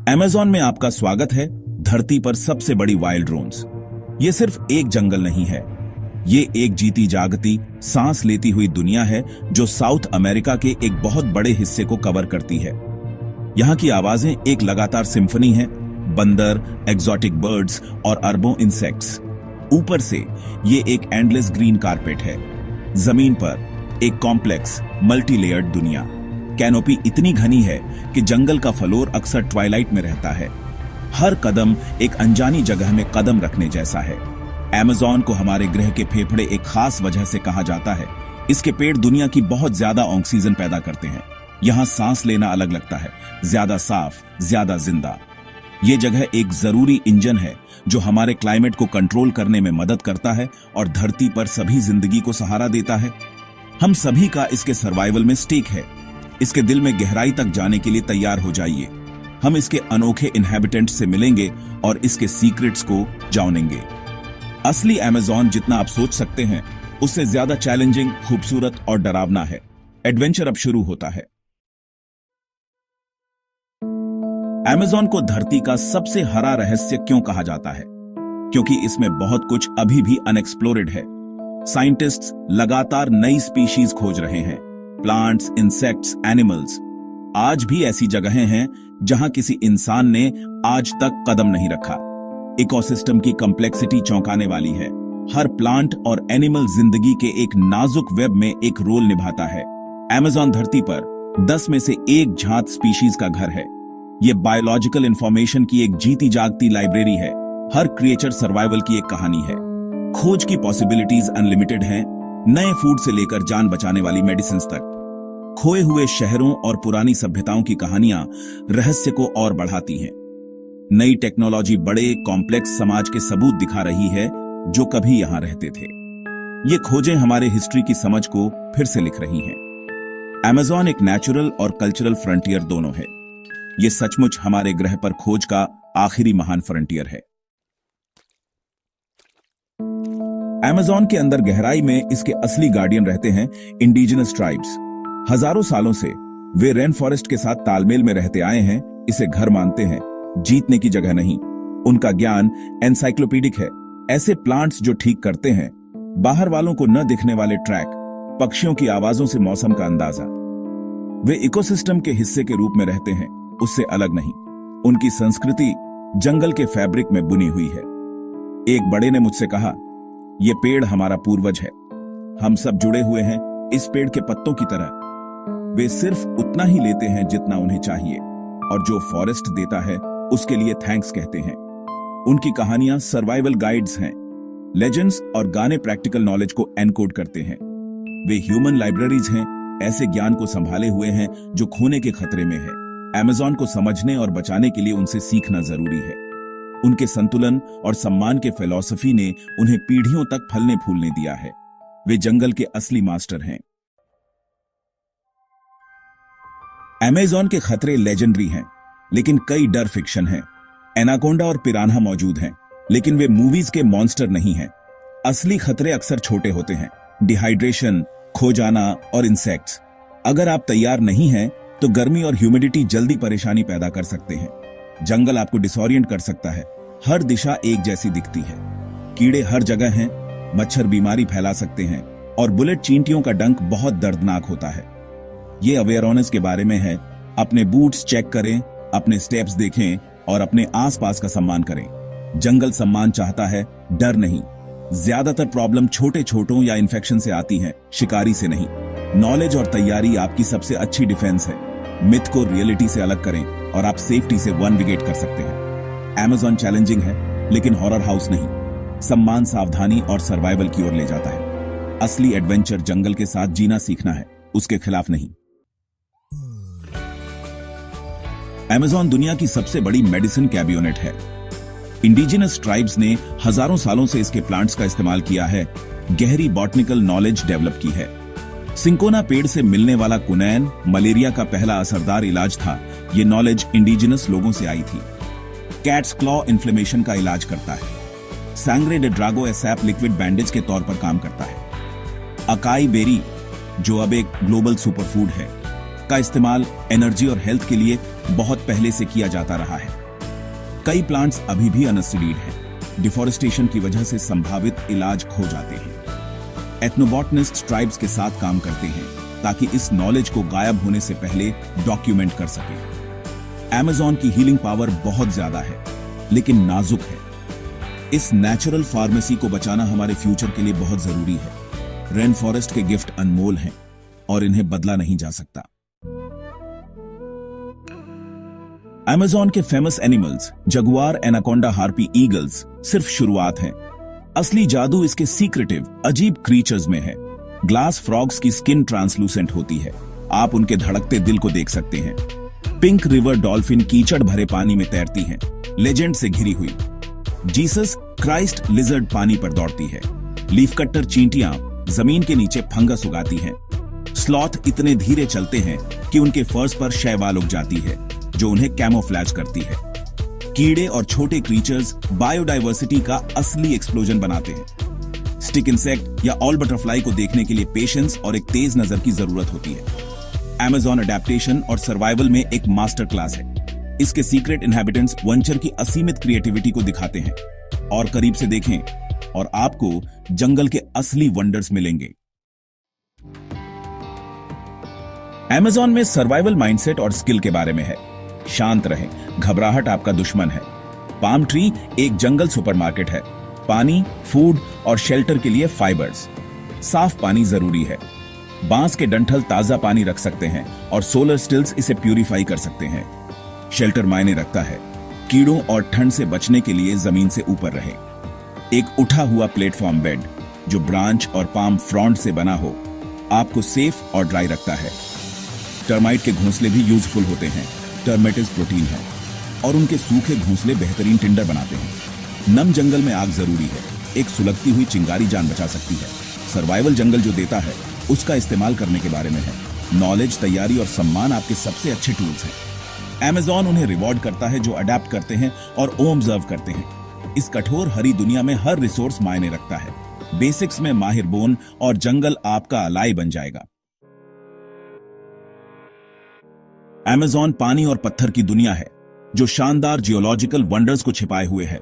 Amazon में आपका स्वागत है। धरती पर सबसे बड़ी वाइल्ड ड्रोन्स। ये सिर्फ एक जंगल नहीं है, ये एक जीती जागती सांस लेती हुई दुनिया है जो साउथ अमेरिका के एक बहुत बड़े हिस्से को कवर करती है। यहाँ की आवाजें एक लगातार सिम्फनी है, बंदर, एग्जॉटिक बर्ड्स और अरबों इंसेक्ट्स। ऊपर से ये एक एंडलेस ग्रीन कारपेट है, जमीन पर एक कॉम्प्लेक्स मल्टी लेयर्ड दुनिया। कैनोपी इतनी घनी है कि जंगल का फ्लोर अक्सर ट्वाइलाइट में रहता है। हर कदम एक अनजानी जगह में कदम रखने जैसा है। अमेज़न को हमारे ग्रह के फेफड़े एक खास वजह से कहा जाता है। इसके पेड़ दुनिया की बहुत ज्यादा ऑक्सीजन पैदा करते हैं। यहाँ सांस लेना अलग लगता है, ज्यादा साफ, ज्यादा जिंदा। ये जगह एक जरूरी इंजन है जो हमारे क्लाइमेट को कंट्रोल करने में मदद करता है और धरती पर सभी जिंदगी को सहारा देता है। हम सभी का इसके सर्वाइवल में स्टेक है। इसके दिल में गहराई तक जाने के लिए तैयार हो जाइए। हम इसके अनोखे इनहैबिटेंट से मिलेंगे और इसके सीक्रेट्स को जानेंगे। असली अमेज़न जितना आप सोच सकते हैं उससे ज्यादा चैलेंजिंग, खूबसूरत और डरावना है। एडवेंचर अब शुरू होता है। अमेज़न को धरती का सबसे हरा रहस्य क्यों कहा जाता है? क्योंकि इसमें बहुत कुछ अभी भी अनएक्सप्लोरेड है। साइंटिस्ट्स लगातार नई स्पीशीज खोज रहे हैं, प्लांट्स, इंसेक्ट्स, एनिमल्स। आज भी ऐसी जगहें हैं जहां किसी इंसान ने आज तक कदम नहीं रखा। इकोसिस्टम की कॉम्प्लेक्सिटी चौंकाने वाली है। हर प्लांट और एनिमल जिंदगी के एक नाजुक वेब में एक रोल निभाता है। अमेज़न धरती पर 10 में से 1 झात स्पीशीज का घर है। यह बायोलॉजिकल इंफॉर्मेशन की एक जीती जागती लाइब्रेरी है। हर क्रिएचर सर्वाइवल की एक कहानी है। खोज की पॉसिबिलिटीज अनलिमिटेड हैं, नए फूड से लेकर जान बचाने वाली मेडिसिन तक। खोए हुए शहरों और पुरानी सभ्यताओं की कहानियां रहस्य को और बढ़ाती हैं। नई टेक्नोलॉजी बड़े कॉम्प्लेक्स समाज के सबूत दिखा रही है जो कभी यहां रहते थे। ये खोजें हमारे हिस्ट्री की समझ को फिर से लिख रही हैं। अमेज़न एक नेचुरल और कल्चरल फ्रंटियर दोनों है। ये सचमुच हमारे ग्रह पर खोज का आखिरी महान फ्रंटियर है। अमेज़न के अंदर गहराई में इसके असली गार्डियन रहते हैं इंडिजिनस ट्राइब्स। हजारों सालों से वे रेन फॉरेस्ट के साथ तालमेल में रहते आए हैं, इसे घर मानते हैं, जीतने की जगह नहीं। उनका ज्ञान एनसाइक्लोपीडिक है। ऐसे प्लांट्स जो ठीक करते हैं बाहर वालों को न दिखने वाले ट्रैक, पक्षियों की आवाजों से मौसम का अंदाजा। वे इकोसिस्टम के हिस्से के रूप में रहते हैं, उससे अलग नहीं। उनकी संस्कृति जंगल के फैब्रिक में बुनी हुई है। एक बड़े ने मुझसे कहा, यह पेड़ हमारा पूर्वज है। हम सब जुड़े हुए हैं इस पेड़ के पत्तों की तरह। वे सिर्फ उतना ही लेते हैं जितना उन्हें चाहिए और जो फॉरेस्ट देता है उसके लिए थैंक्स कहते हैं। उनकी कहानियां सर्वाइवल गाइड्स हैं। लेजेंड्स और गाने प्रैक्टिकल नॉलेज को एनकोड करते हैं। वे ह्यूमन लाइब्रेरीज हैं, ऐसे ज्ञान को संभाले हुए हैं जो खोने के खतरे में है। अमेज़न को समझने और बचाने के लिए उनसे सीखना जरूरी है। उनके संतुलन और सम्मान के फिलॉसफी ने उन्हें पीढ़ियों तक फलने फूलने दिया है। वे जंगल के असली मास्टर हैं। अमेज़न के खतरे लेजेंडरी हैं, लेकिन कई डर फिक्शन हैं। एनाकोंडा और पिरान्हा मौजूद हैं, लेकिन वे मूवीज के मॉन्स्टर नहीं हैं। असली खतरे अक्सर छोटे होते हैं, डिहाइड्रेशन, खो जाना और इंसेक्ट्स। अगर आप तैयार नहीं हैं तो गर्मी और ह्यूमिडिटी जल्दी परेशानी पैदा कर सकते हैं। जंगल आपको डिसोरिएंट कर सकता है। हर दिशा एक जैसी दिखती है। कीड़े हर जगह हैं, मच्छर बीमारी फैला सकते हैं और बुलेट चींटियों का डंक बहुत दर्दनाक होता है। ये अवेयरनेस के बारे में है। अपने बूट्स चेक करें, अपने स्टेप्स देखें और अपने आसपास का सम्मान करें। जंगल सम्मान चाहता है, डर नहीं। ज्यादातर प्रॉब्लम छोटे छोटों या इन्फेक्शन से आती हैं, शिकारी से नहीं। नॉलेज और तैयारी आपकी सबसे अच्छी डिफेंस है। मिथ को रियलिटी से अलग करें और आप सेफ्टी से वन विगेट कर सकते हैं। अमेज़न चैलेंजिंग है, लेकिन हॉरर हाउस नहीं। सम्मान, सावधानी और सर्वाइवल की ओर ले जाता है। असली एडवेंचर जंगल के साथ जीना सीखना है, उसके खिलाफ नहीं। अमेज़न दुनिया की सबसे बड़ी मेडिसिन कैबिनेट है। इंडिजिनस ट्राइब्स ने हजारों सालों से इसके प्लांट्स का इस्तेमाल किया है, गहरी बॉटनिकल नॉलेज डेवलप की है। सिंकोना पेड़ से मिलने वाला कुनैन मलेरिया का पहला असरदार इलाज था। यह नॉलेज इंडिजिनस लोगों से आई थी। कैट्स क्लॉ इन्फ्लेमेशन का इलाज करता है। सैंग्रे day Drago ASAP liquid bandage के तौर पर काम करता है। अकाई बेरी, जो अब एक ग्लोबल सुपरफूड है, का इस्तेमाल एनर्जी और हेल्थ के लिए बहुत पहले से किया जाता रहा है। कई प्लांट्स अभी भी अनस्टडीड हैं। डिफॉरेस्टेशन की वजह से संभावित इलाज खो जाते हैं। एथनोबॉटनिस्ट ट्राइब्स के साथ काम करते हैं ताकि इस नॉलेज को गायब होने से पहले डॉक्यूमेंट कर सकें। अमेज़न की हीलिंग पावर बहुत ज्यादा है, लेकिन नाजुक है। इस नेचुरल फार्मेसी को बचाना हमारे फ्यूचर के लिए बहुत जरूरी है। रेन फॉरेस्ट के गिफ्ट अनमोल हैं और इन्हें बदला नहीं जा सकता। अमेज़न के famous animals Jaguar, anaconda, harpy, eagles सिर्फ शुरुआत है। असली जादू इसके सीक्रेटिव अजीब क्रीचर्स में है। ग्लास फ्रॉग्स की स्किन ट्रांसलूसेंट होती है, आप उनके धड़कते दिल को देख सकते हैं। पिंक रिवर डॉल्फिन कीचड़ भरे पानी में तैरती हैं, लेजेंड से घिरी हुई। जीसस क्राइस्ट लिजर्ड पानी पर दौड़ती है। लीफ कट्टर चींटियां जमीन के नीचे फंगस उगाती हैं। स्लॉथ इतने धीरे चलते हैं कि उनके फर्स पर शैवाल उग जाती है, जो उन्हें कैमोफ्लेज करती है। कीड़े और छोटे क्रीचर्स बायोडायवर्सिटी का असली एक्सप्लोजन बनाते हैं। स्टिक इंसेक्ट या ऑल बटरफ्लाई को देखने के लिए पेशेंस और एक तेज नजर की जरूरत होती है। अमेज़न अडेप्टेशन और सर्वाइवल में एक मास्टर क्लास है। इसके सीक्रेट इनहैबिटेंट्स वंचर की असीमित क्रिएटिविटी को दिखाते हैं। और करीब से देखें और आपको जंगल के असली वंडर्स मिलेंगे। अमेज़न में सर्वाइवल माइंडसेट और स्किल के बारे में है। शांत रहें, घबराहट आपका दुश्मन है। पाम ट्री एक जंगल सुपरमार्केट है। पानी, फूड और शेल्टर के लिए फाइबर्स। साफ पानी जरूरी है। बांस के डंठल ताजा पानी रख सकते हैं और सोलर स्टिल्स इसे प्यूरिफाई कर सकते हैं। शेल्टर मायने रखता है। कीड़ों और ठंड से बचने के लिए जमीन से ऊपर रहे। एक उठा हुआ प्लेटफॉर्म बेड जो ब्रांच और पाम फ्रॉन्ट से बना हो आपको सेफ और ड्राई रखता है। टर्माइट के घोंसले भी यूजफुल होते हैं। टर्मेटिस प्रोटीन है और उनके सूखे घोंसले बेहतरीन टिंडर बनाते हैं। नम जंगल में आग जरूरी है। एक सुलगती हुई चिंगारी जान बचा सकती है। सर्वाइवल जंगल जो देता है उसका इस्तेमाल करने के बारे में है। नॉलेज, तैयारी और सम्मान आपके सबसे अच्छे टूल्स हैं। अमेज़न उन्हें रिवॉर्ड करता है जो अडेप्ट करते हैं और ऑब्जर्व करते हैं। इस कठोर हरी दुनिया में हर रिसोर्स मायने रखता है। बेसिक्स में माहिर बोन और जंगल आपका अलाई बन जाएगा। अमेज़न पानी और पत्थर की दुनिया है जो शानदार जियोलॉजिकल वंडर्स को छिपाए हुए है।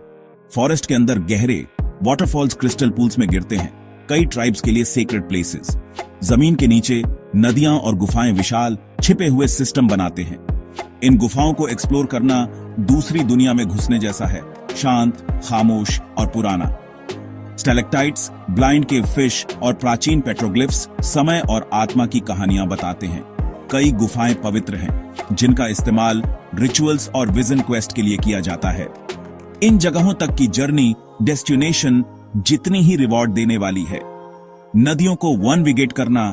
फॉरेस्ट के अंदर गहरे वाटरफॉल्स क्रिस्टल पूल्स में गिरते हैं। कई ट्राइब्स के लिए सेक्रेड प्लेसेस। जमीन के नीचे नदियां और गुफाएं विशाल छिपे हुए सिस्टम बनाते हैं। इन गुफाओं को एक्सप्लोर करना दूसरी दुनिया में घुसने जैसा है। शांत, खामोश और पुराना। स्टेलेक्टाइट्स, ब्लाइंड केव फिश और प्राचीन पेट्रोग्लिफ्स समय और आत्मा की कहानियां बताते हैं। कई गुफाएं पवित्र हैं जिनका इस्तेमाल रिचुअल्स और विजन क्वेस्ट के लिए किया जाता है। इन जगहों तक की जर्नी डेस्टिनेशन जितनी ही रिवॉर्ड देने वाली है। नदियों को वन विगेट करना,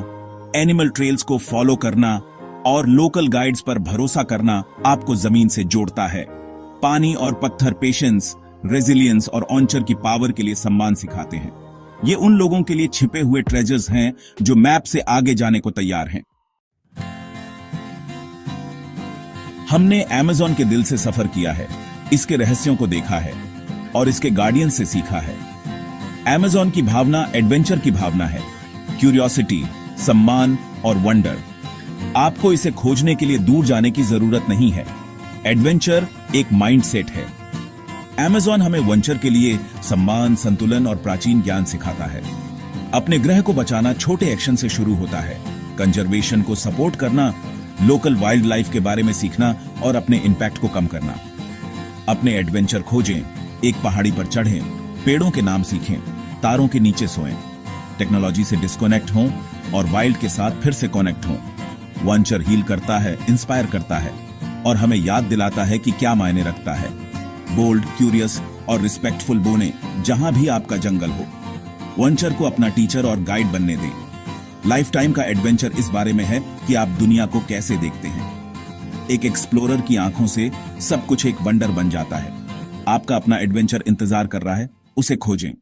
एनिमल ट्रेल्स को फॉलो करना और लोकल गाइड्स पर भरोसा करना आपको जमीन से जोड़ता है। पानी और पत्थर पेशेंस, रेजिलियंस और ऑन्चर की पावर के लिए सम्मान सिखाते हैं। ये उन लोगों के लिए छिपे हुए ट्रेजर्स हैं जो मैप से आगे जाने को तैयार हैं। हमने अमेज़न के दिल से सफर किया है, इसके रहस्यों को देखा है और इसके गार्डियन से सीखा है। अमेज़न की भावना एडवेंचर की भावना है। क्यूरियोसिटी, सम्मान और वंडर। आपको इसे खोजने के लिए दूर जाने की जरूरत नहीं है। एडवेंचर एक माइंडसेट है। अमेज़न हमें वंचर के लिए सम्मान, संतुलन और प्राचीन ज्ञान सिखाता है। अपने ग्रह को बचाना छोटे एक्शन से शुरू होता है। कंजर्वेशन को सपोर्ट करना, लोकल वाइल्ड लाइफ के बारे में सीखना और अपने इंपैक्ट को कम करना। अपने एडवेंचर खोजें, एक पहाड़ी पर चढ़ें, पेड़ों के नाम सीखें, तारों के नीचे सोएं, टेक्नोलॉजी से डिस्कनेक्ट हों और वाइल्ड के साथ फिर से कनेक्ट हों। वंचर हील करता है, इंस्पायर करता है और हमें याद दिलाता है कि क्या मायने रखता है। बोल्ड, क्यूरियस और रिस्पेक्टफुल बोने जहां भी आपका जंगल हो। वंचर को अपना टीचर और गाइड बनने दें। लाइफ टाइम का एडवेंचर इस बारे में है कि आप दुनिया को कैसे देखते हैं। एक एक्सप्लोरर की आंखों से सब कुछ एक वंडर बन जाता है। आपका अपना एडवेंचर इंतजार कर रहा है, उसे खोजें।